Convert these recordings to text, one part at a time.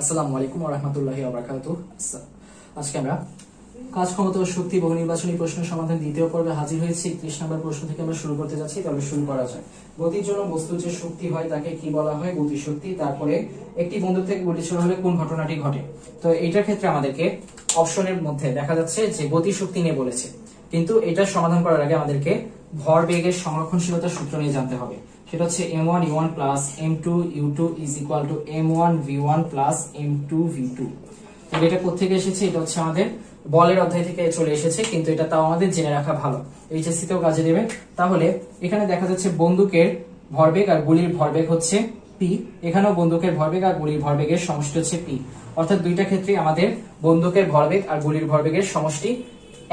আসসালামু আলাইকুম ওয়া রাহমাতুল্লাহি ওয়া বারাকাতুহু। আজকে আমরা কাজ ক্ষমতা ও শক্তি বহু নির্বাচনী প্রশ্ন সমাধান দ্বিতীয় পর্বে হাজির হয়েছি। 31 নম্বর প্রশ্ন থেকে আমরা শুরু করতে যাচ্ছি। তবে শুরু করা যায়। গতির জন্য বস্তুর যে শক্তি হয় তাকে কি বলা হয়? গতিশক্তি। তারপরে একটি বন্দুক থেকে গুলি ছোড়া হলে কোন ঘটনাটি ঘটে? তো এটার ক্ষেত্রে আমাদেরকে অপশনের মধ্যে দেখা যাচ্ছে যে গতিশক্তি নিয়ে বলেছে, কিন্তু এটা সমাধান করার আগে আমাদেরকে ভরবেগের সংরক্ষণশীলতার সূত্র নিয়ে জানতে হবে। সেটা হচ্ছে m1u1 plus m2u2 is equal two m1v1 plus m2v2। এটা কোথেকে এসেছে? এটা হচ্ছে আমাদের বলের অধ্যায় থেকে চলে এসেছে, কিন্তু এটা তাও আমাদের জেনে রাখা ভালো, এইচএসসি তেও কাজে দেবে। তাহলে এখানে দেখা যাচ্ছে বন্দুকের ভরবেগ আর গুলির ভরবেগ হচ্ছে পি। এখানেও বন্দুকের ভরবেগ আর গুলির ভরবেগের সমষ্টি হচ্ছে পি। অর্থাৎ দুইটা ক্ষেত্রে আমাদের বন্দুকের ভরবেগ আর গুলির ভরবেগের সমষ্টি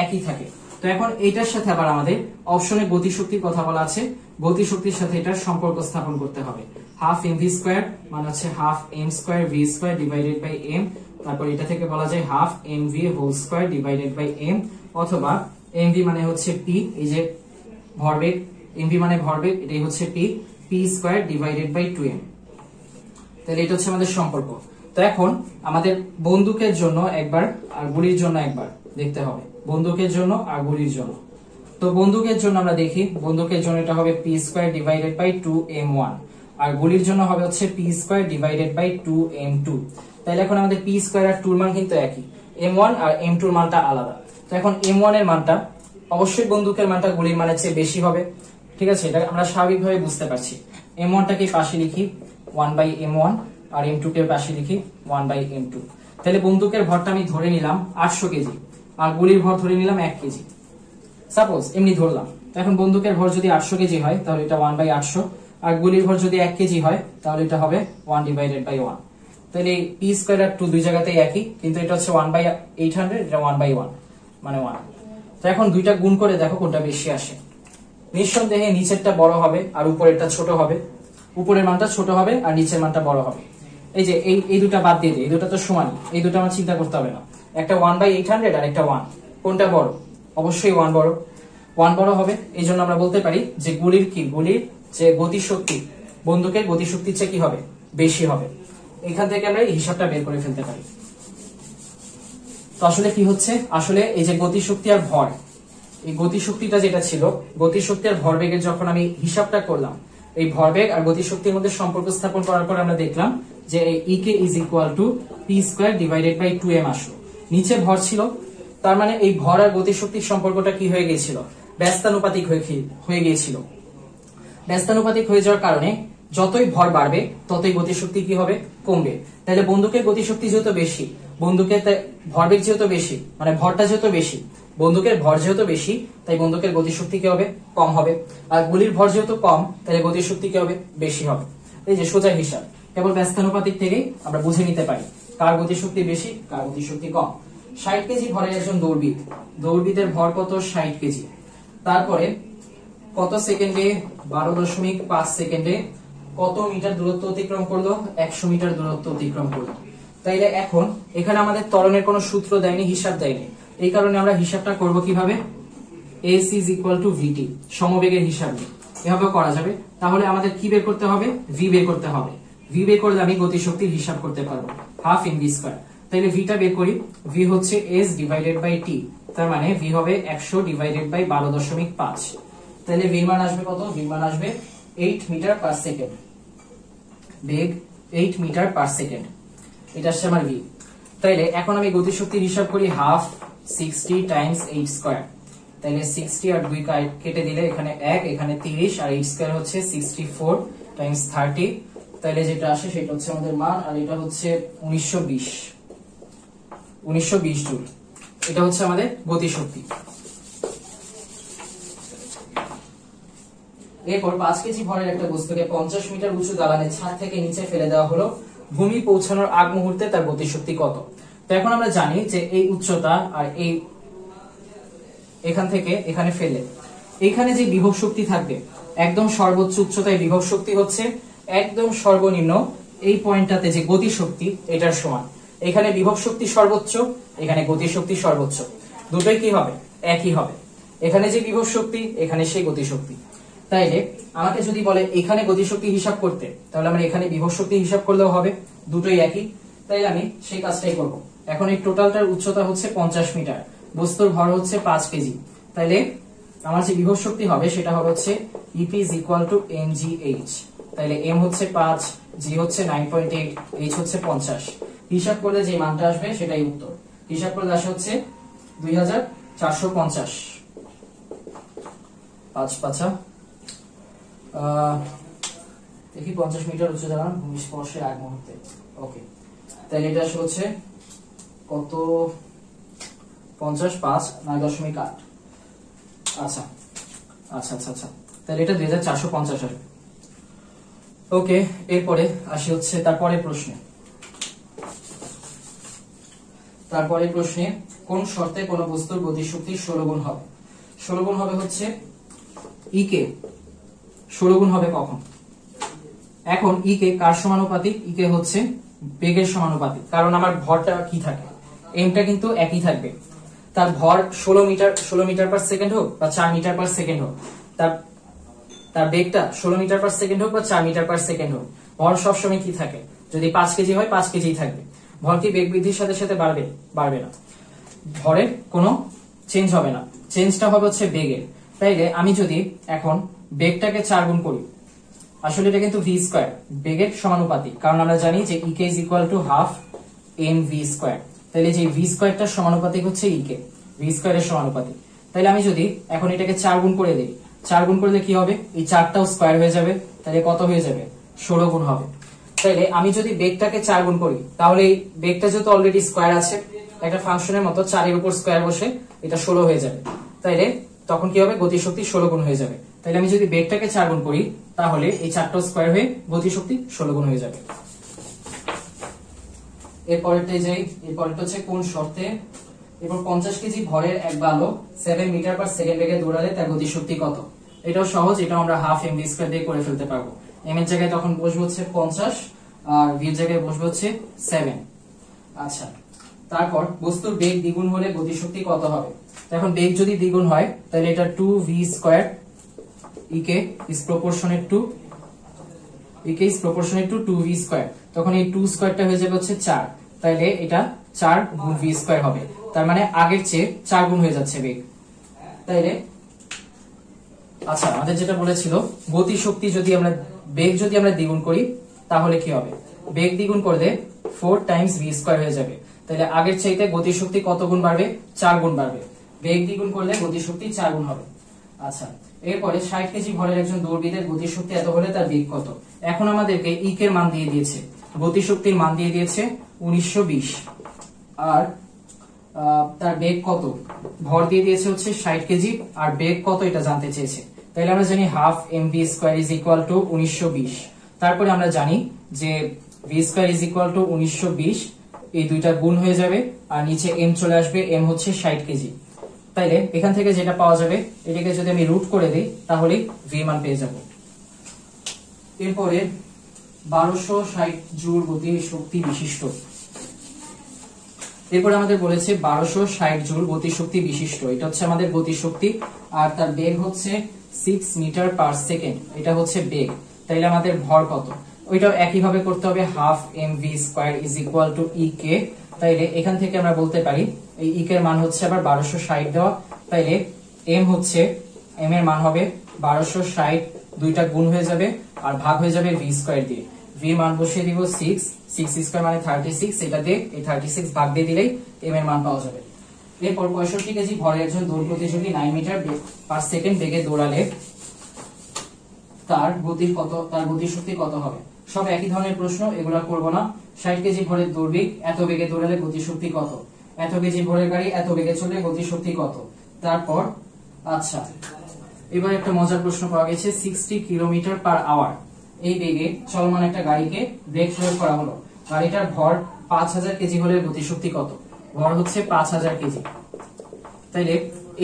একই থাকে। তো এখন এইটার সাথে আবার আমাদের অপশনে গতিশক্তির কথা বলা আছে। গতিশক্তির সাথে এটার সম্পর্ক স্থাপন করতে হবে। হাফ এম ভি স্কোয়ার মানে হচ্ছে half m square v square divided by m. তারপর এটা থেকে বলা যায় half M v whole square divided by m, অথবা এম ভি মানে হচ্ছে পি, এই যে ভরবেগ, এম ভি মানে ভরবেগ, এটাই হচ্ছে p, p square divided by 2m। তাহলে এটা হচ্ছে আমাদের সম্পর্ক। তো এখন আমাদের বন্দুকের জন্য একবার আর গুলির জন্য একবার দেখতে হবে, বন্দুকের জন্য আর গুলির জন্য। তো বন্দুকের জন্য আমরা দেখি, বন্দুকের জন্য এটা হবে p square divided by 2m1, আর গুলির জন্য হবে হচ্ছে P square divided by 2m2। তাহলে এখন আমাদের পি স্কোয়ার আর 2 এর মান কিন্তু একই, m1 আর m2 এর মানটা আলাদা। তো এখন m1 এর মানটা অবশ্যই বন্দুকের মানটা গুলির মানের চেয়ে বেশি হবে, ঠিক আছে? এটা আমরা স্বাভাবিকভাবে বুঝতে পারছি। m1 টাকে পাশে লিখি 1/m1, আর m2 কে পাশে লিখি 1/m2। তাহলে বন্দুকের ভরটা আমি ধরে নিলাম 800 কেজি, আর গুলির ভর ধরে নিলাম 1 কেজি, সাপোজ এমনি ধরলাম। তো এখন বন্দুকের ভর যদি 800 কেজি হয় তাহলে এটা 1/800, আর গুলির ভর যদি 1 কেজি হয় তাহলে এটা হবে 1/1। তাহলে পি স্কয়ার আর 2 দুই জায়গাতেই একই, কিন্তু এটা হচ্ছে 1/800, এটা 1/1 মানে 1। তো এখন দুইটা গুণ করে দেখো কোনটা বেশি আসে। নিঃসন্দেহে নিচেরটা বড় হবে আর উপরেরটা ছোট হবে, উপরের মানটা ছোট হবে আর নিচের মানটা বড় হবে। এই যে এই দুটা বাদ দিয়ে দিই, এই দুটা তো সমান, এই দুটো আমার চিন্তা করতে হবে না। একটা 1/800 আর একটা 1, কোনটা বড়? অবশ্যই 1 বড়, 1 বড় হবে। এই জন্য আমরা বলতে পারি যে গুলির যে গতিশক্তি বন্দুকের গতিশক্তির চেয়ে কি হবে? বেশি হবে। এখান থেকে আমরা এই হিসাবটা বের করে ফেলতে পারি। তো আসলে কি হচ্ছে? আসলে এই যে গতিশক্তি আর ভর, এই গতিশক্তিটা যেটা ছিল, গতিশক্তি আর ভরবেগের যখন আমি হিসাবটা করলাম, এই ভরবেগ আর গতিশক্তির মধ্যে সম্পর্ক স্থাপন করার পর আমরা দেখলাম যে E K is equal to P square divided by 2m আসলো। নিচে ভর ছিল, তার মানে এই ভর আর গতিশক্তির সম্পর্কটা কি হয়ে গিয়েছিল? ব্যস্তানুপাতিক হয়ে গিয়েছিল। ব্যস্তানুপাতিক হয়ে যাওয়ার কারণে যতই ভর বাড়বে ততই গতিশক্তি কি হবে? কমবে। তাহলে বন্দুকের গতিশক্তি যেহেতু বেশি, বন্দুকের ভরবেগ যেহেতু বেশি, মানে ভরটা যেহেতু বেশি, বন্দুকের ভর যেহেতু বেশি, তাই বন্দুকের গতিশক্তি কি হবে? কম হবে। আর গুলির ভর যেহেতু কম, তাহলে গতিশক্তি কি হবে? বেশি হবে। এই যে সোজা হিসাব, কেবল ব্যস্তানুপাতিক থেকেই আমরা বুঝে নিতে পারি কার গতিশক্তি বেশি, কার গতিশক্তি কম। 60 কেজি ভরের একজন দৌড়বিদ, দৌড়বিদের ভর কত? 60 কেজি। তারপরে কত সেকেন্ডে? 12.5 সেকেন্ডে কত মিটার দূরত্ব অতিক্রম করলো? 100 মিটার দূরত্ব অতিক্রম করলো। তাইলে এখন এখানে আমাদের ত্বরণের কোনো সূত্র দেয়নি, হিসাব দেয়নি। এই কারণে আমরা হিসাবটা করব কিভাবে? AC is equal to VT, সমবেগের হিসাব এভাবে করা যাবে। তাহলে আমাদের কি বের করতে হবে? V বের করতে হবে। V বের করলে আমি গতিশক্তির হিসাব করতে পারবো, হাফ mv স্কয়ার। তাইলে V টা বের করি, V হচ্ছে S ডিভাইডেড বাই T, তার মানে V হবে 100 ডিভাইডেড বাই 12.5। তাহলে V এর মান আসবে কত? V এর মান আসবে 8 মিটার পার সেকেন্ড। বেগ 8 মিটার পার সেকেন্ড, এটা আসছে আমার V। তাইলে এখন আমি গতিশক্তির হিসাব করি, হাফ 60 টাইমস 8 স্কয়ার। তাইলে 60 আর 2 কেটে দিলে এখানে 1, এখানে 30, আর 8 স্কয়ার হচ্ছে 64 টাইমস 30। তাইলে যেটা আসে সেটা হচ্ছে আমাদের মান, আর এটা হচ্ছে 1920 জুল। এটা হচ্ছে আমাদের গতিশক্তি। এরপর 5 কেজি ভরের একটা বস্তুকে 50 মিটার উঁচু দালানের ছাদ থেকে নিচে ফেলে দেওয়া হলো। ভূমি পৌঁছানোর আগ মুহূর্তে তার গতিশক্তি কত? তো এখন আমরা জানি যে এই উচ্চতা আর এই এখান থেকে এখানে ফেলে এখানে যে বিভব শক্তি থাকবে, একদম সর্বোচ্চ উচ্চতায় বিভব শক্তি হচ্ছে একদম সর্বনিম্ন এই পয়েন্টটাতে যে গতিশক্তি এটার সমান। এখানে বিভব শক্তি সর্বোচ্চ, এখানে গতিশক্তি সর্বোচ্চ, দুটোই কি হবে? একই হবে। এখানে যে বিভব শক্তি, এখানে সেই গতিশক্তি। তাইলে আমাকে যদি বলে এখানে গতিশক্তি হিসাব করতে, তাহলে আমরা এখানে বিভব শক্তি হিসাব করলেও হবে, দুটোই একই। তাইলে আমি সেই কাজটাই করব। এখন এই টোটালটার উচ্চতা হচ্ছে 50 মিটার, বস্তুর ভর হচ্ছে 5 কেজি। তাইলে আমার যে বিভব শক্তি হবে সেটা হবে হচ্ছে EP is equal to mgh। তাইলে m হচ্ছে 5, g হচ্ছে 9.8, h হচ্ছে 50। হিসাব করলে যে মানটা আসবে সেটাই উত্তর। হিসাব করলে আসে হচ্ছে 2450। 5 5 দেখি 50 মিটার উচ্চতা ভূমি স্পর্শের আগ মুহূর্তে। ওকে, তাহলে এটা হচ্ছে কত? 55 9.8। আচ্ছা আচ্ছা আচ্ছা আচ্ছা, তাহলে এটা 2450 আসবে। ওকে, এরপরে আসি হচ্ছে তারপরে প্রশ্নে কোন শর্তে কোন বস্তুর গতিশক্তি 16 গুণ হবে? 16 গুণ হবে হচ্ছে ই কে 16 গুণ হবে কখন? এখন ই কে কার সমানুপাতিক? ই কে হচ্ছে বেগের সমানুপাতিক, কারণ আমার ভরটা কি থাকে, এমটা কিন্তু একই থাকবে। তার ভর 16 মিটার পার সেকেন্ড হোক বা 4 মিটার পার সেকেন্ড হোক, তার বেগটা 16 মিটার পার সেকেন্ড হোক বা 4 মিটার পার সেকেন্ড হোক, ভর সবসময় কি থাকে? যদি 5 কেজি হয় 5 কেজি থাকবে। ভর কি বেগ বৃদ্ধির সাথে সাথে বাড়বে না, ভরের কোনো চেঞ্জ হবে না, চেঞ্জটা হবে হচ্ছে বেগের। তাইলে আমি যদি এখন বেগটাকে 4 গুণ করি, আসলে এটা কিন্তু ভি স্কয়ার, বেগের সমানুপাতিক, কারণ আমরা জানি যে EK is equal to half M V square. তাহলে যে ভি স্কয়ারটার সমানুপাতিক হচ্ছে ইকে, ভি স্কয়ারের সমানুপাতিক। তাহলে আমি যদি এখন এটাকে 4 গুণ করে দিই, 4 গুণ করলে কি হবে? এই 4টাও স্কয়ার হয়ে যাবে, তাহলে কত হয়ে যাবে? 16 গুণ হবে। তাইলে আমি যদি বেগটাকে 4 গুণ করি, তাহলে এই বেগটা যেহেতু অলরেডি স্কয়ার আছে, একটা ফাংশনের মতো 4 এর উপর স্কয়ার বসে এটা 16 হয়ে যাবে। তাইলে তখন কি হবে? গতিশক্তি 16 গুণ হয়ে যাবে। তাইলে আমি যদি বেগটাকে 4 গুণ করি, তাহলে এই 4টা স্কয়ার হয়ে গতিশক্তি 16 গুণ হয়ে যাবে। এরপরেরটাই যাই, এরপরেরটা হচ্ছে কোন শর্তে? এরপর 50 কেজি ভরের এক বালক 7 মিটার পার সেকেন্ড বেগে দৌড়ালে তার গতিশক্তি কত? এটাও সহজ, এটাও আমরা হাফ এম ভি স্কয়ার দিয়ে করে ফেলতে পারবো। এম এর জায়গায় তখন বসবে হচ্ছে 50 আর ভি এর জায়গায় বসবে হচ্ছে 7। আচ্ছা, তারপর বস্তুর বেগ দ্বিগুণ হলে গতিশক্তি কত হবে? এখন বেগ যদি দ্বিগুণ হয়, তাহলে এটা 2v square EK is proportional to 2v square. তখন এই 2 স্কয়ারটা হয়ে যাবে হচ্ছে 4, তাহলে এটা 4 গুণ v স্কয়ার হবে। তার মানে আগের চেয়ে 4 গুণ হয়ে যাচ্ছে বেগ। তাইলে আচ্ছা, আমাদের যেটা বলেছিল গতিশক্তি যদি আমরা বেগ যদি আমরা দ্বিগুণ করি, তাহলে কি হবে? বেগ দ্বিগুণ করলে 4 টাইমস v স্কয়ার হয়ে যাবে। তাহলে আগের চাইতে গতিশক্তি কত গুণ বাড়বে? 4 গুণ বাড়বে। বেগ দ্বিগুণ করলে গতিশক্তি 4 গুণ হবে। আচ্ছা, এরপরে 60 কেজি ভরের একজন দৌড়বিদের গতিশক্তি এত হলে তার বেগ কত? এখন আমাদেরকে ইক এর মান দিয়ে দিয়েছে, গতিশক্তির মান দিয়ে দিয়েছে 1920, আর তার বেগ কত? ভর দিয়ে দিয়েছে হচ্ছে 60 কেজি, আর বেগ কত এটা জানতে চেয়েছে। তাহলে আমরা জানি half M V square is equal to 1920। তারপরে আমরা জানি যে v square is equal to 1920, এই দুইটা গুণ হয়ে যাবে আর নিচে এম চলে আসবে, এম হচ্ছে 60 কেজি। তাইলে এখান থেকে যেটা পাওয়া যাবে, এটাকে যদি আমি রুট করে দিই, তাহলে ভি মান পেয়ে যাব। এরপরে 1260 জুল গতি শক্তি বিশিষ্ট, এরপরে আমাদের বলেছে 1260 জুল গতিশক্তি বিশিষ্ট, এটা হচ্ছে আমাদের গতিশক্তি, আর তার বেগ হচ্ছে 6 মিটার পার সেকেন্ড, এটা হচ্ছে বেগ। তাইলে আমাদের ভর কত? ওইটাও একইভাবে করতে হবে, half M V square is equal to E K. তাইলে এখান থেকে আমরা বলতে পারি এই ই এর মান হচ্ছে আবার 1260 দেওয়া, তাইলে এম হচ্ছে, এম এর মান হবে 1260, দুইটা গুণ হয়ে যাবে আর ভাগ হয়ে যাবে ভি স্কয়ার দিয়ে। ভি মান বসিয়ে দিব 6 স্কয়ার মানে 36, এটা দিয়ে এই 36 ভাগ দিয়ে দিলেই এম এর মান পাওয়া যাবে। এরপর 65 কেজি ভরের একজন দৌড় প্রতিযোগী 9 মিটার পার সেকেন্ড বেগে দৌড়ালে তার গতিশক্তি কত হবে? সব একই ধরনের প্রশ্ন, এগুলা করব না। 60 কেজি ভরের দৌড়বিদ এত বেগে দৌড়ালে গতিশক্তি কত? এত কেজি ভরের গাড়ি এত বেগে চললে গতিশক্তি কত? তারপর আচ্ছা, এবার একটা মজার প্রশ্ন পাওয়া গেছে, 60 কিলোমিটার পার আওয়ার এই বেগে চলমান একটা গাড়িকে ব্রেক প্রয়োগ করা হলো, গাড়িটার ভর 5000 কেজি হলে গতিশক্তি কত? ভর হচ্ছে 5000 কেজি। তাইলে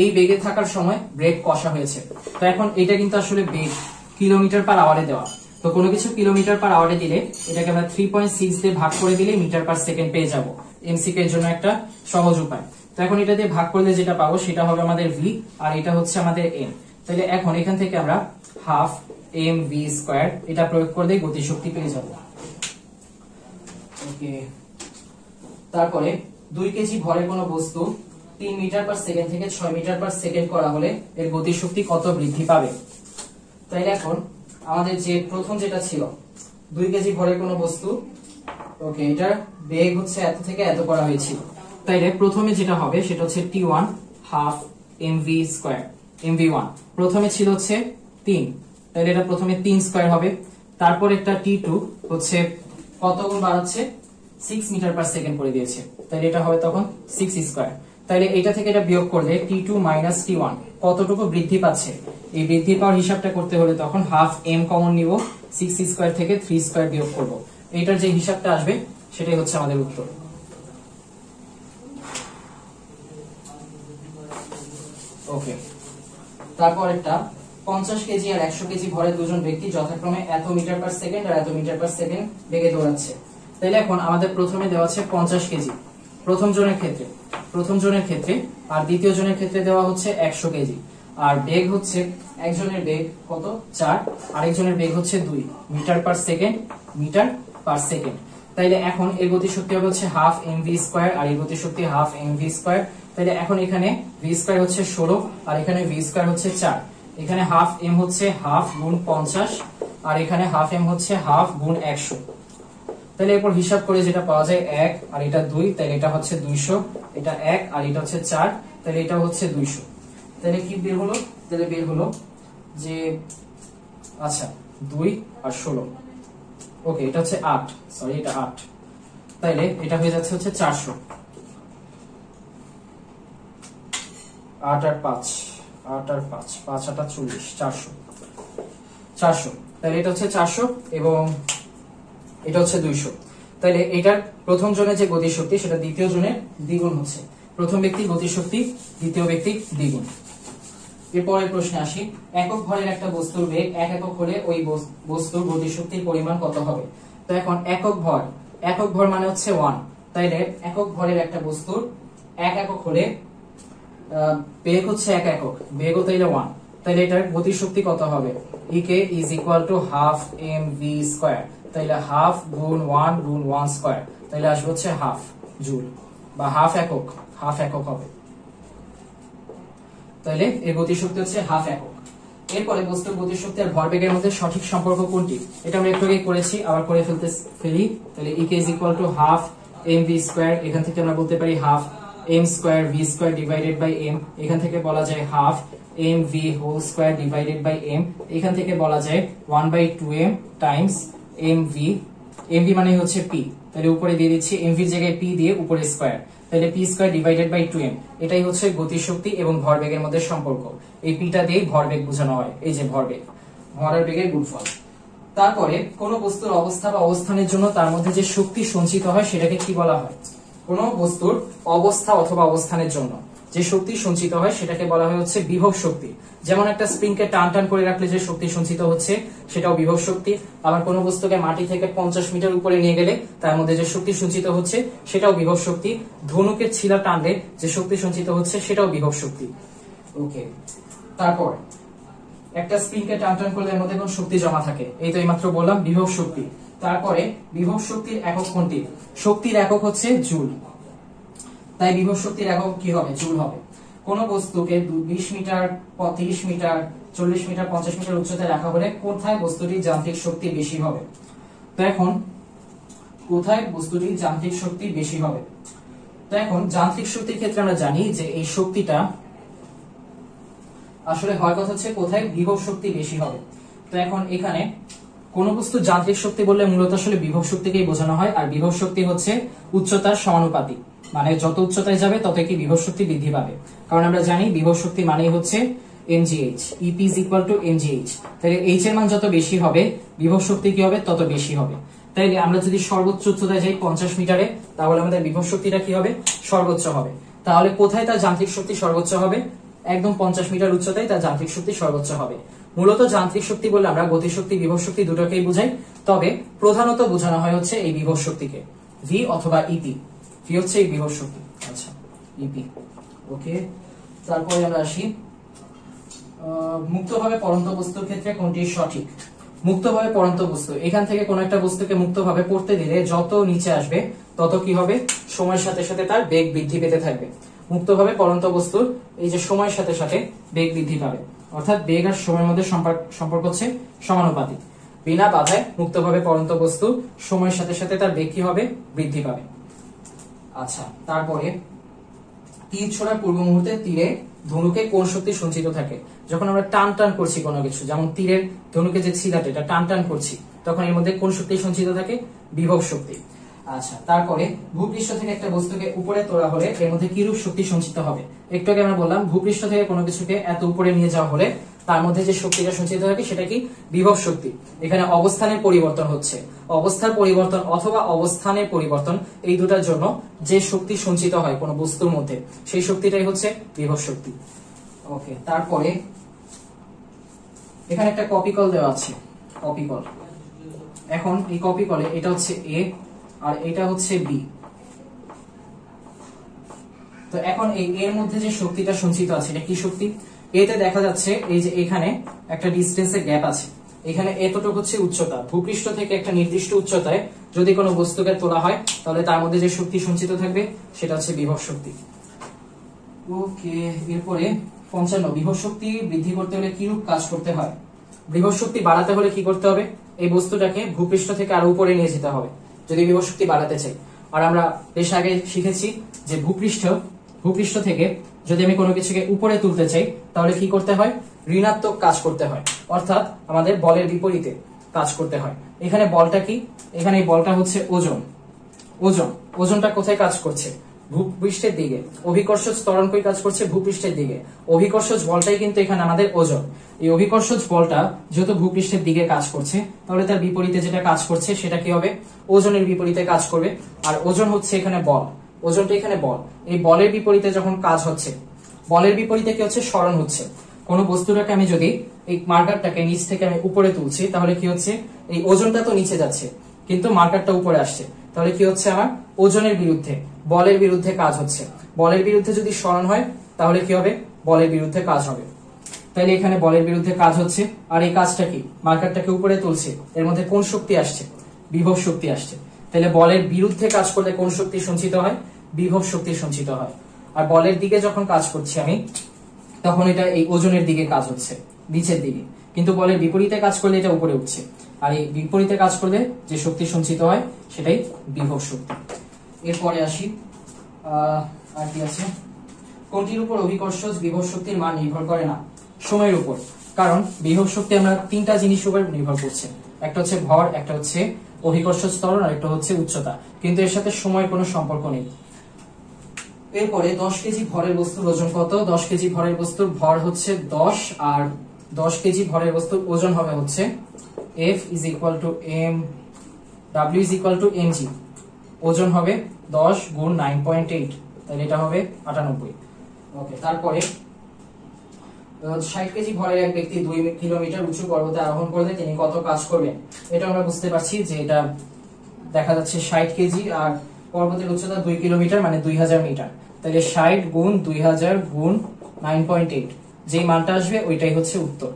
এই বেগে থাকার সময় ব্রেক কষা হয়েছে, তো এখন এটা কিন্তু আসলে বেগ কিলোমিটার পার আওয়ারে দেওয়া, তো কোনো কিছু কিলোমিটার পার আওয়ারে দিলে এটাকে আমরা 3.6 দিয়ে ভাগ করে দিলে মিটার পার সেকেন্ড পেয়ে যাব। এমসিকে এর জন্য একটা সহজ উপায়। তো এখন এটা দিয়ে ভাগ করলে যেটা পাবো সেটা হবে আমাদের ভি, আর এটা হচ্ছে আমাদের এম। তাহলে এখন এখান থেকে আমরা হাফ এম ভি স্কয়ার এটা প্রয়োগ করে দিয়ে গতিশক্তি পেয়ে যাব। ওকে, তারপরে 2 কেজি ভরের কোনো বস্তু 3 মিটার পার সেকেন্ড থেকে 6 মিটার পার সেকেন্ড করা হলে এর গতিশক্তি কত বৃদ্ধি পাবে। তাইলে এখন আমাদের যে প্রথম যেটা ছিল 2 কেজি ভরের কোনো বস্তু, ওকে, এটার বেগ হচ্ছে এত থেকে এত করা হয়েছিল। তাইলে প্রথমে যেটা হবে সেটা হচ্ছে t1 half mv square mv1। প্রথমে ছিল হচ্ছে 3, তাইলে এটা প্রথমে 3 স্কয়ার হবে। তারপর একটা t2 হচ্ছে কত গুণ বাড়াচ্ছে, 6 মিটার পার সেকেন্ড করে দিয়েছে, তাইলে এটা হবে তখন 6 স্কয়ার। তাইলে এটা থেকে এটা বিয়োগ করলে t2 মাইনাস t1 কতটুকু বৃদ্ধি পাচ্ছে, এই বৃদ্ধি পাওয়ার হিসাবটা করতে হলে তখন হাফ m কমন নিব, 6 স্কয়ার থেকে 3 স্কয়ার বিয়োগ করব। এইটার যে হিসাবটা আসবে সেটাই হচ্ছে আমাদের উত্তর। ওকে, তারপর একটা 50 কেজি আর 100 কেজি ভরের দুজন ব্যক্তি যথাক্রমে এত মিটার পার সেকেন্ড আর এত মিটার পার সেকেন্ড বেগে দৌড়াচ্ছে। তাইলে এখন আমাদের প্রথমে দেওয়া আছে 50 কেজি প্রথম জনের ক্ষেত্রে আর দ্বিতীয় জনের ক্ষেত্রে দেওয়া হচ্ছে 100 কেজি। আর বেগ হচ্ছে একজনের বেগ কত 4, আরেকজনের বেগ হচ্ছে 2 মিটার পার সেকেন্ড। তাইলে এখন এর গতিশক্তি হবে হচ্ছে হাফ mv স্কয়ার আর এর গতিশক্তি হাফ mv স্কয়ার। তাইলে এখন এখানে v স্কয়ার হচ্ছে 16 আর এখানে v স্কয়ার হচ্ছে 4। এখানে হাফ m হচ্ছে হাফ গুণ 50 আর এখানে হাফ m হচ্ছে হাফ গুণ 100। তাহলে এরপর হিসাব করে যেটা পাওয়া যায় 1 আর এটা 2, তাহলে এটা হচ্ছে 200, এটা 1 আর এটা হচ্ছে 4, তাহলে এটা হচ্ছে 200। তাহলে কি বের হলো, তাহলে বের হলো যে আচ্ছা 2 আর 16, ওকে, এটা হচ্ছে 8, সরি এটা 8, তাইলে এটা হয়ে যাচ্ছে হচ্ছে 400। 8 আর 5, 8 আর 5, 5 8 40, 400। তাহলে এটা হচ্ছে 400 এবং এটা হচ্ছে 200। তাহলে এটার প্রথম জনের যে গতিশক্তি সেটা দ্বিতীয় জনের দ্বিগুণ হচ্ছে। প্রথম ব্যক্তি গতিশক্তি, দ্বিতীয় ব্যক্তি দ্বিগুণ। এরপরের প্রশ্নে আসি, একক ভরের একটা বস্তুর বেগ 1 একক হলে ওই বস্তুর গতিশক্তির পরিমাণ কত হবে। তো এখন একক ভর মানে হচ্ছে 1, তাইলে একক ভরের একটা বস্তুর 1 একক হলে বেগ হচ্ছে 1 একক, বেগও তাইলে 1, তাইলে এটার গতিশক্তি কত হবে, ek is equal to half mv square. তাইলে হাফ গুণ 1 গুণ 1 স্কয়ার, তাইলে আসবে হচ্ছে হাফ জুল বা হাফ একক হবে। তাইলে এর গতিশক্তি হচ্ছে হাফ একক। এরপরে বস্তুর গতিশক্তি আর ভরবেগের মধ্যে সঠিক সম্পর্ক কোনটি, এটা আমরা একটু আগে করেছি, আবার করে ফেলি। তাহলে ek is equal to half mv square, এখান থেকে আমরা বলতে পারি হাফ m square v square divided by m, এখান থেকে বলা যায় হাফ mv whole square divided by m, এখান থেকে বলা যায় 1/2m টাইমস mv মানে হচ্ছে p, তাহলে উপরে দিয়ে দিচ্ছি mv এর জায়গায় p দিয়ে উপরে স্কয়ার, তাহলে p square divided by 2m। এটাই হচ্ছে গতিশক্তি এবং ভরবেগের মধ্যে সম্পর্ক। এই p টা দিয়ে ভরবেগ বোঝানো হয়, এই যে ভরবেগ, ভর আর বেগের গুণফল। তারপরে কোন বস্তুর অবস্থা বা অবস্থানের জন্য তার মধ্যে যে শক্তি সঞ্চিত হয় সেটাকে কি বলা হয়। কোন বস্তুর অবস্থা অথবা অবস্থানের জন্য যে শক্তি সঞ্চিত হয় সেটাকে বলা হয় হচ্ছে বিভব শক্তি। যেমন একটা স্প্রিংকে টান করে রাখলে যে শক্তি সঞ্চিত হচ্ছে সেটাও বিভব শক্তি। আবার কোন বস্তুকে মাটি থেকে 50 মিটার উপরে নিয়ে গেলে তার মধ্যে যে শক্তি সঞ্চিত হচ্ছে সেটাও বিভব শক্তি। ধনুকের ছিলা টানলে যে শক্তি সঞ্চিত হচ্ছে সেটাও বিভব শক্তি। ওকে, তারপর একটা স্প্রিংকে টান করলে এর মধ্যে কোন শক্তি জমা থাকে, এই তো এইমাত্র বললাম বিভব শক্তি। তারপরে বিভব শক্তির একক কোনটি, শক্তির একক হচ্ছে জুল, তাই বিভব শক্তির একক কি হবে, জুল হবে। কোন বস্তুকে 20 মিটার 30 মিটার 40 মিটার 50 মিটার উচ্চতায় রাখা হলে কোথায় বস্তুটির যান্ত্রিক শক্তি বেশি হবে। তো এখন কোথায় বস্তুটির যান্ত্রিক শক্তি বেশি হবে, তো এখন যান্ত্রিক শক্তির ক্ষেত্রে আমরা জানি যে এই শক্তিটা আসলে হয় কথা হচ্ছে কোথায় বিভব শক্তি বেশি হবে। তো এখন এখানে কোন বস্তু যান্ত্রিক শক্তি বললে মূলত আসলে বিভব শক্তিকেই বোঝানো হয়, আর বিভব শক্তি হচ্ছে উচ্চতার সমানুপাতিক, মানে যত উচ্চতায় যাবে তত কি বিভব শক্তি বৃদ্ধি পাবে। কারণ আমরা জানি বিভব শক্তি মানেই হচ্ছে mgh, ep is equal to mgh, তাহলে h এর মান যত বেশি হবে বিভব শক্তি কি হবে তত বেশি হবে। তাইলে আমরা যদি সর্বোচ্চ উচ্চতায় যাই 50 মিটারে, তাহলে আমাদের বিভব শক্তিটা কি হবে, সর্বোচ্চ হবে। তাহলে কোথায় তার যান্ত্রিক শক্তি সর্বোচ্চ হবে, একদম 50 মিটার উচ্চতায় তার যান্ত্রিক শক্তি সর্বোচ্চ হবে। মূলত যান্ত্রিক শক্তি বললে আমরা গতিশক্তি বিভব শক্তি দুটোকেই বুঝাই, তবে প্রধানত বোঝানো হয় হচ্ছে এই বিভব শক্তিকে, v অথবা ep। v হচ্ছে এই বিভব শক্তি, আচ্ছা ep। ওকে, তারপরে আমরা আসি মুক্তভাবে পড়ন্ত বস্তুর ক্ষেত্রে কোনটি সঠিক। মুক্তভাবে পড়ন্ত বস্তু, এখান থেকে কোন একটা বস্তুকে মুক্তভাবে পড়তে দিলে যত নিচে আসবে তত কি হবে, সময়ের সাথে সাথে তার বেগ বৃদ্ধি পেতে থাকবে। মুক্তভাবে পড়ন্ত বস্তুর এই যে সময়ের সাথে সাথে বেগ বৃদ্ধি পাবে, অর্থাৎ বেগ আর সময়ের মধ্যে সম্পর্ক হচ্ছে সমানুপাতিক। বিনা বাধায় মুক্তভাবে পড়ন্ত বস্তু সময়ের সাথে সাথে তার বেগ কি হবে, বৃদ্ধি পাবে। আচ্ছা, তারপরে তীর ছোড়ার পূর্ব মুহূর্তে তীরে ধনুকে কোন শক্তি সঞ্চিত থাকে? যখন আমরা টান টান করছি কোনো কিছু, যেমন তীরের ধনুকে যে ছিলাটা এটা টান টান করছি, তখন এর মধ্যে কোন শক্তি সঞ্চিত থাকে? বিভব শক্তি। আচ্ছা, তারপরে ভূপৃষ্ঠ থেকে একটা বস্তুকে উপরে তোলা হলে এর মধ্যে কিরূপ শক্তি সঞ্চিত হবে? একটু আগে আমরা বললাম ভূপৃষ্ঠ থেকে কোনো কিছুকে এত উপরে নিয়ে যাওয়া হলে তার মধ্যে যে শক্তিটা সঞ্চিত থাকে সেটা কি? বিভব শক্তি। এখানে অবস্থানের পরিবর্তন হচ্ছে, অবস্থার পরিবর্তন অথবা অবস্থানের পরিবর্তন, এই দুটার জন্য যে শক্তি সঞ্চিত হয় কোনো বস্তুর মধ্যে সেই শক্তিটাই হচ্ছে বিভব শক্তি। ওকে, তারপরে এখানে একটা কপি কল দেওয়া আছে, কপি কল। এখন এই কপি কলে এটা হচ্ছে এ আর এটা হচ্ছে বি। তো এখন এই এর মধ্যে যে শক্তিটা সঞ্চিত আছে এটা কি শক্তি? এতে দেখা যাচ্ছে এই যে এখানে একটা ডিস্টেন্সের গ্যাপ আছে, এখানে এতটুকু হচ্ছে উচ্চতা। ভূপৃষ্ঠ থেকে একটা নির্দিষ্ট উচ্চতায় যদি কোনো বস্তুকে তোলা হয় তাহলে তার মধ্যে যে শক্তি সঞ্চিত থাকবে সেটা হচ্ছে বিভব শক্তি। ওকে, এরপরে 55, বিভব শক্তি বৃদ্ধি করতে হলে কি রূপ কাজ করতে হয়? বিভব শক্তি বাড়াতে হলে কি করতে হবে? এই বস্তুটাকে ভূপৃষ্ঠ থেকে আরো উপরে নিয়ে যেতে হবে যদি বিভব শক্তি বাড়াতে চাই। আর আমরা বেশ আগে শিখেছি যে ভূপৃষ্ঠ থেকে যদি আমি কোনো কিছুকে উপরে তুলতে চাই তাহলে কি করতে হয়? ঋণাত্মক কাজ করতে হয়, অর্থাৎ আমাদের বলের বিপরীতে কাজ করতে হয়। এখানে বলটা কি? এখানে এই বলটা হচ্ছে ওজন। ওজনটা কোথায় কাজ করছে? ভূপৃষ্ঠের দিকে। অভিকর্ষজ ত্বরণ কই কাজ করছে? ভূপৃষ্ঠের দিকে। অভিকর্ষজ বলটাই কিন্তু এখানে আমাদের ওজন। এই অভিকর্ষজ বলটা যেহেতু ভূপৃষ্ঠের দিকে কাজ করছে তাহলে তার বিপরীতে যেটা কাজ করছে সেটা কি হবে? ওজনের বিপরীতে কাজ করবে। আর ওজন হচ্ছে এখানে বল, ওজনটা এখানে বল। এই বলের বিপরীতে যখন কাজ হচ্ছে, বলের বিপরীতে কি হচ্ছে? সরণ হচ্ছে। কোন বস্তুটাকে আমি যদি এই মার্কারটাকে নিচ থেকে আমি উপরে তুলছি তাহলে কি হচ্ছে? এই ওজনটা তো নিচে যাচ্ছে কিন্তু মার্কারটা উপরে আসছে, তাহলে কি হচ্ছে? আমার ওজনের বিরুদ্ধে, বলের বিরুদ্ধে কাজ হচ্ছে। বলের বিরুদ্ধে যদি সরণ হয় তাহলে কি হবে? বলের বিরুদ্ধে কাজ হবে। তাহলে এখানে বলের বিরুদ্ধে কাজ হচ্ছে। আর এই কাজটা কি? মার্কারটাকে উপরে তুলছে, এর মধ্যে কোন শক্তি আসছে? বিভব শক্তি আসছে। তাহলে বলের বিরুদ্ধে কাজ করলে কোন শক্তি সঞ্চিত হয়? বিভব শক্তি সঞ্চিত হয়। আর বলের দিকে যখন কাজ করছি আমি তখন এটা এই ওজনের দিকে কাজ হচ্ছে, নিচের দিকে। কিন্তু বলের বিপরীতে কাজ করলে এটা উপরে উঠছে। আর এই বিপরীতে কাজ করলে যে শক্তি সঞ্চিত হয় সেটাই বিভব শক্তি। এরপরে আসি, আর কি আছে? কোনটির উপর অভিকর্ষজ বিভব শক্তির মান নির্ভর করে না? সময়ের উপর। কারণ বিভব শক্তি আমরা তিনটা জিনিসের উপর নির্ভর করছে, একটা হচ্ছে ভর, একটা হচ্ছে অভিকর্ষজ ত্বরণ আর একটা হচ্ছে উচ্চতা, কিন্তু এর সাথে সময়ের কোনো সম্পর্ক নেই। এরপরে 10 কেজি ভরের বস্তুর ওজন কত? 10 কেজি ভরের বস্তুর ভর হচ্ছে 10 আর 10 কেজি ভরের বস্তুর ওজন হবে হচ্ছে F is equal to m, W is equal to mg। ওজন হবে 10 গুণ 9.8, তাহলে এটা হবে 98। ওকে, তারপরে 60 কেজি ভরের এক ব্যক্তি 2 কিলোমিটার উঁচু পর্বতে আরোহণ করলে তিনি কত কাজ করবেন? এটা আমরা বুঝতে পারছি যে এটা দেখা যাচ্ছে 60 কেজি আর পর্বতের উচ্চতা 2 কিলোমিটার মানে 2000 মিটার। তাহলে 60 গুণ 2000 গুণ 9.8, যেই মানটা আসবে ওইটাই হচ্ছে উত্তর।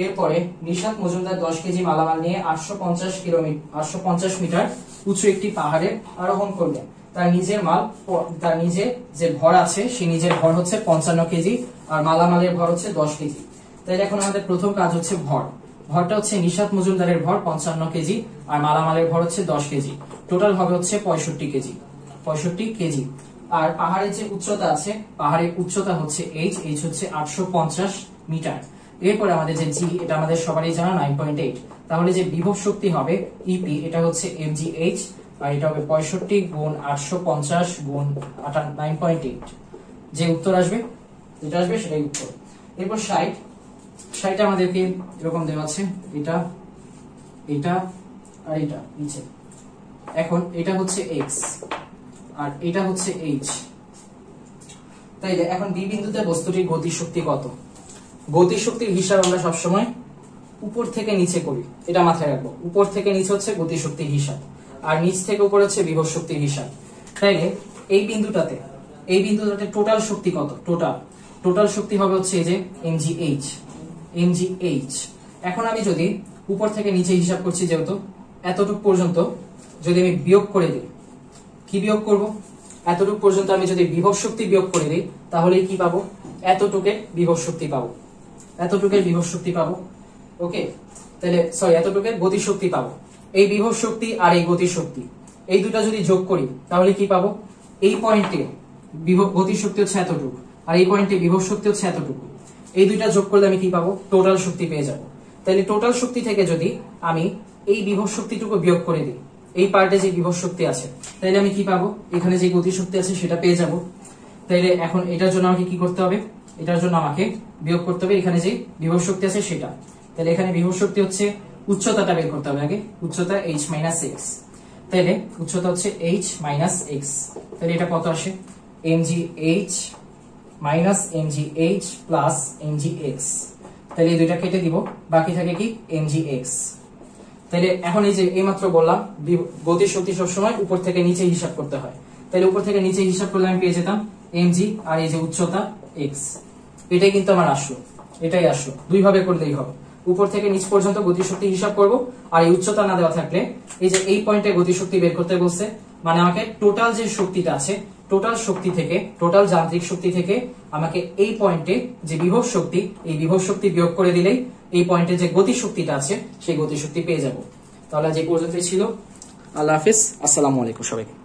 এরপরে নিশাত মজুমদার 10 কেজি মালামাল নিয়ে 850 মিটার উঁচু একটি পাহাড়ে আরোহণ করলেন। তার নিজের যে ভর আছে সেই নিজের ভর হচ্ছে 55 কেজি আর মালামালের ভর হচ্ছে 10 কেজি। তাহলে এখন আমাদের প্রথম কাজ হচ্ছে ভরটা হচ্ছে নিশাত মজুমদারের ভর 55 কেজি আর মালামালের ভর হচ্ছে 10 কেজি। টোটাল হবে হচ্ছে 65 কেজি। আর পাহাড়ের যে উচ্চতা আছে, পাহাড়ের উচ্চতা হচ্ছে h হচ্ছে 850 মিটার। এরপরে আমাদের যে জি, এটা আমাদের সবারই জানা 9.8। তাহলে যে বিভব শক্তি হবে ইপি, এটা হচ্ছে mgh আর এটা হবে 65 গুণ 850 গুণ 9.8। যে উত্তর আসবে, যেটা আসবে সেটাই উত্তর। এরপর 60 আমাদেরকে এরকম দেওয়া আছে, এটা আর এটা নিচে। এখন এটা হচ্ছে x আর এটা হচ্ছে h। তাইলে এখন বি বিন্দুতে বস্তুটির গতিশক্তি কত? গতিশক্তির হিসাব আমরা সবসময় উপর থেকে নিচে করি, এটা মাথায় রাখবো। উপর থেকে নিচে হচ্ছে গতিশক্তির হিসাব আর নিচ থেকে উপর হচ্ছে বিভব শক্তির হিসাব। তাইলে এই বিন্দুটাতে টোটাল শক্তি কত? টোটাল শক্তি হবে হচ্ছে এই যে mgh। এখন আমি যদি উপর থেকে নিচে হিসাব করছি, যেহেতু এতটুকু পর্যন্ত যদি আমি বিয়োগ করে দিই কি বিয়োগ করব, এতটুকু পর্যন্ত আমি যদি বিভব শক্তি বিয়োগ করে দিই তাহলে কি পাবো, এতটুকের বিভব শক্তি পাবো, এতটুকের বিভব শক্তি পাবো। ওকে, তাহলে সরি এতটুকের গতি শক্তি পাবো। এই বিভব শক্তি আর এই গতি শক্তি এই দুটা যদি যোগ করি তাহলে কি পাবো, এই পয়েন্টে গতি শক্তি হচ্ছে এতটুকু আর এই পয়েন্টে বিভব শক্তি হচ্ছে এতটুকু, এই দুইটা যোগ করলে আমি কি পাবো, টোটাল শক্তি পেয়ে যাব। তাহলে টোটাল শক্তি থেকে যদি আমি এই বিভব শক্তিটুকু বিয়োগ করে দিই, এই পার্টে যে বিভব শক্তি আছে, তাহলে আমি কি পাবো, এখানে যে গতি শক্তি আছে সেটা পেয়ে যাব। তাহলে এখন এটার জন্য আমাকে কি করতে হবে, এটার জন্য আমাকে বিয়োগ করতে হবে এখানে যে বিভব শক্তি আছে সেটা। তাহলে এখানে বিভব শক্তি হচ্ছে উচ্চতাটা বের করতে হবে আগে, উচ্চতা h মাইনাস এক্স। তাহলে উচ্চতা হচ্ছে h মাইনাস এক্স, তাহলে এটা কত আসে, mgh minus mgh plus mgx। তাহলে এই দুইটা কেটে দিব, বাকি থাকে কি mgx। তাহলে এখন এই যে এইমাত্র বললাম গতির শক্তি সবসময় উপর থেকে নিচে হিসাব করতে হয়, তাহলে উপর থেকে নিচে হিসাব করলে আমি পেয়ে যেতাম mg আর এই যে উচ্চতা x। এটাই কিন্তু আমার আসলো, এটাই আসলো, দুই ভাবে করলেই হবে। উপর থেকে নিচ পর্যন্ত গতির শক্তি হিসাব করব, আর এই উচ্চতা না দেওয়া থাকলে এই যে এই পয়েন্টে গতির শক্তি বের করতে বলছে, মানে আমাকে টোটাল যে শক্তিটা আছে, টোটাল শক্তি থেকে, টোটাল যান্ত্রিক শক্তি থেকে আমাকে এই পয়েন্টে যে বিভব শক্তি, এই বিভব শক্তি বিয়োগ করে দিলেই এই পয়েন্টে যে গতি শক্তিটা আছে সেই গতি শক্তি পেয়ে যাব। তাহলে আজ এই পর্যন্তই ছিল। আল্লাহ হাফিজ, আসসালামু আলাইকুম সবাইকে।